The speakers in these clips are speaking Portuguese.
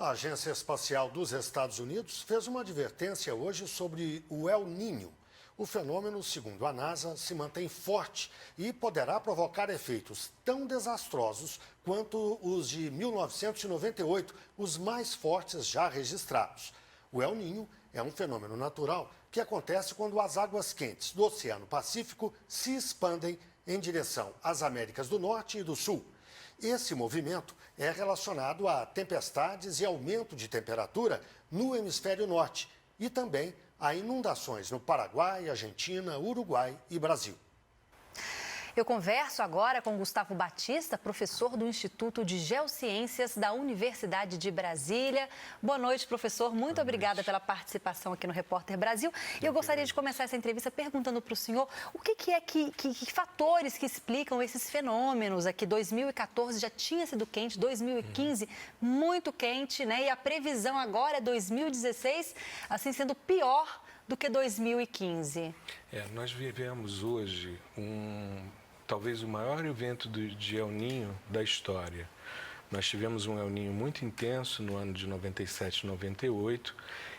A Agência Espacial dos Estados Unidos fez uma advertência hoje sobre o El Niño. O fenômeno, segundo a NASA, se mantém forte e poderá provocar efeitos tão desastrosos quanto os de 1998, os mais fortes já registrados. O El Niño é um fenômeno natural que acontece quando as águas quentes do Oceano Pacífico se expandem em direção às Américas do Norte e do Sul. Esse movimento é relacionado a tempestades e aumento de temperatura no hemisfério norte e também a inundações no Paraguai, Argentina, Uruguai e Brasil. Eu converso agora com Gustavo Batista, professor do Instituto de Geociências da Universidade de Brasília. Boa noite, professor. Muito obrigada pela participação aqui no Repórter Brasil. E eu gostaria de começar essa entrevista perguntando para o senhor que fatores que explicam esses fenômenos aqui. 2014 já tinha sido quente, 2015 muito quente, né? E a previsão agora é 2016, assim, sendo pior do que 2015. Nós vivemos hoje talvez o maior evento de El Niño da história. Nós tivemos um El Niño muito intenso no ano de 97, 98,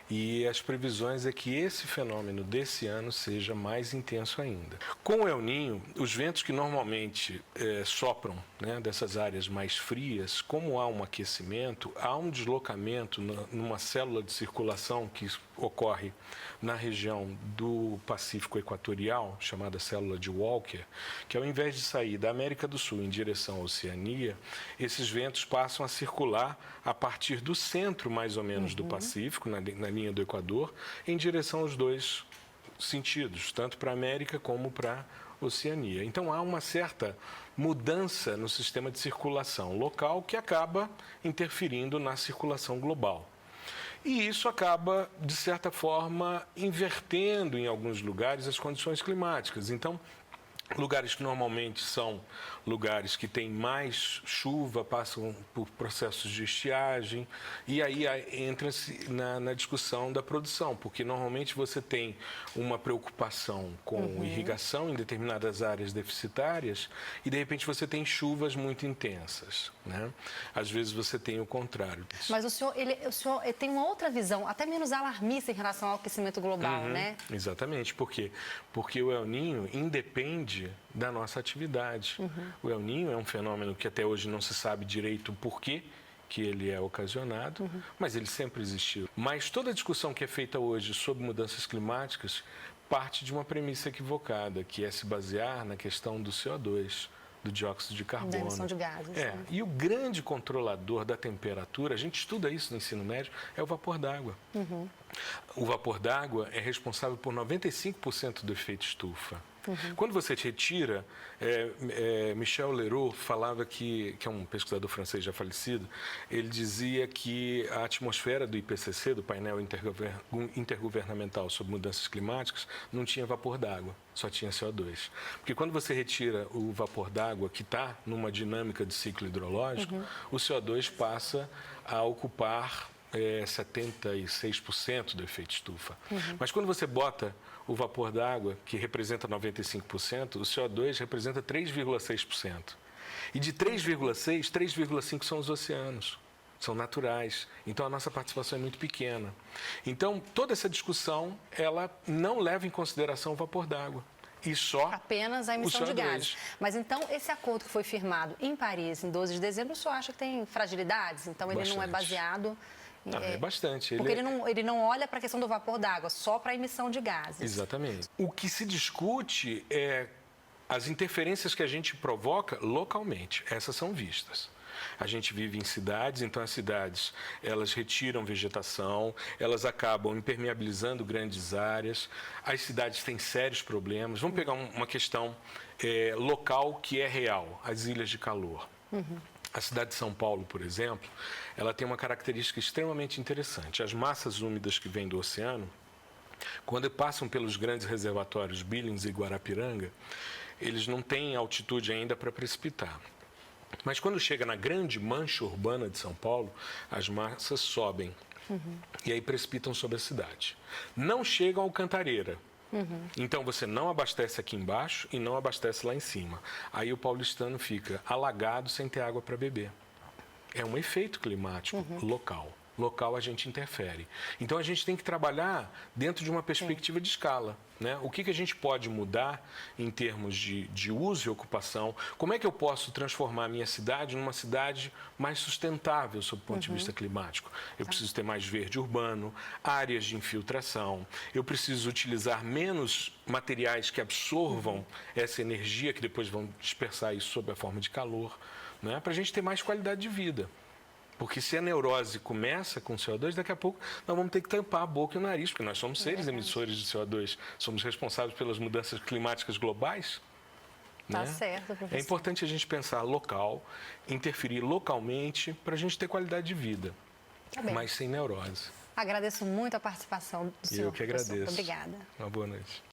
e as previsões é que esse fenômeno desse ano seja mais intenso ainda. Com o El Niño, os ventos que normalmente sopram, né, dessas áreas mais frias, como há um aquecimento, há um deslocamento numa célula de circulação que ocorre na região do Pacífico Equatorial, chamada célula de Walker, que ao invés de sair da América do Sul em direção à Oceania, esses ventos passam a circular a partir do centro, mais ou menos, do Pacífico, na linha do Equador, em direção aos dois sentidos, tanto para a América como para a Oceania. Então, há uma certa mudança no sistema de circulação local que acaba interferindo na circulação global. E isso acaba, de certa forma, invertendo em alguns lugares as condições climáticas. Então, lugares que normalmente são lugares que têm mais chuva, passam por processos de estiagem, e aí entra-se na discussão da produção, porque normalmente você tem uma preocupação com irrigação em determinadas áreas deficitárias e de repente você tem chuvas muito intensas, né? Às vezes você tem o contrário. Mas o senhor tem uma outra visão, até menos alarmista em relação ao aquecimento global, né? Exatamente. Por quê? Porque o El Niño independe da nossa atividade. O El Niño é um fenômeno que até hoje não se sabe direito o porquê que ele é ocasionado, mas ele sempre existiu. Mas toda a discussão que é feita hoje sobre mudanças climáticas parte de uma premissa equivocada, que é se basear na questão do CO2, do dióxido de carbono. Da emissão de gases. Né? E o grande controlador da temperatura, a gente estuda isso no ensino médio, é o vapor d'água. O vapor d'água é responsável por 95% do efeito estufa. Quando você retira, Michel Leroux falava que é um pesquisador francês já falecido, ele dizia que a atmosfera do IPCC, do painel intergovernamental sobre mudanças climáticas, não tinha vapor d'água, só tinha CO2. Porque quando você retira o vapor d'água que está numa dinâmica de ciclo hidrológico, o CO2 passa a ocupar 76% do efeito estufa. Mas quando você bota o vapor d'água, que representa 95%, o CO2 representa 3,6%. E de 3,6%, 3,5% são os oceanos. São naturais. Então, a nossa participação é muito pequena. Então, toda essa discussão, ela não leva em consideração o vapor d'água. E só apenas a emissão de gases. Mas então, esse acordo que foi firmado em Paris, em 12 de dezembro, o senhor acha que tem fragilidades? Então, ele não é baseado... É bastante. Porque ele não olha para a questão do vapor d'água, só para a emissão de gases. Exatamente. O que se discute é as interferências que a gente provoca localmente. Essas são vistas. A gente vive em cidades, então as cidades, elas retiram vegetação, elas acabam impermeabilizando grandes áreas, as cidades têm sérios problemas. Vamos pegar uma questão local que é real, as ilhas de calor. A cidade de São Paulo, por exemplo, ela tem uma característica extremamente interessante. As massas úmidas que vêm do oceano, quando passam pelos grandes reservatórios Billings e Guarapiranga, eles não têm altitude ainda para precipitar. Mas quando chega na grande mancha urbana de São Paulo, as massas sobem e aí precipitam sobre a cidade. Não chegam à Alcantareira. Então, você não abastece aqui embaixo e não abastece lá em cima. Aí o paulistano fica alagado sem ter água para beber. É um efeito climático local. local a gente interfere. Então, a gente tem que trabalhar dentro de uma perspectiva de escala, né? O que a gente pode mudar em termos de uso e ocupação? Como é que eu posso transformar a minha cidade numa cidade mais sustentável sob o ponto de vista climático? Eu preciso ter mais verde urbano, áreas de infiltração, eu preciso utilizar menos materiais que absorvam essa energia, que depois vão dispersar isso sob a forma de calor, né? Para a gente ter mais qualidade de vida. Porque se a neurose começa com CO2, daqui a pouco nós vamos ter que tampar a boca e o nariz, porque nós somos seres emissores de CO2, somos responsáveis pelas mudanças climáticas globais. Tá Né? certo, professor. É importante a gente pensar local, interferir localmente para a gente ter qualidade de vida, mas sem neurose. Agradeço muito a participação do senhor, Eu que professor. agradeço. Muito obrigada. Uma boa noite.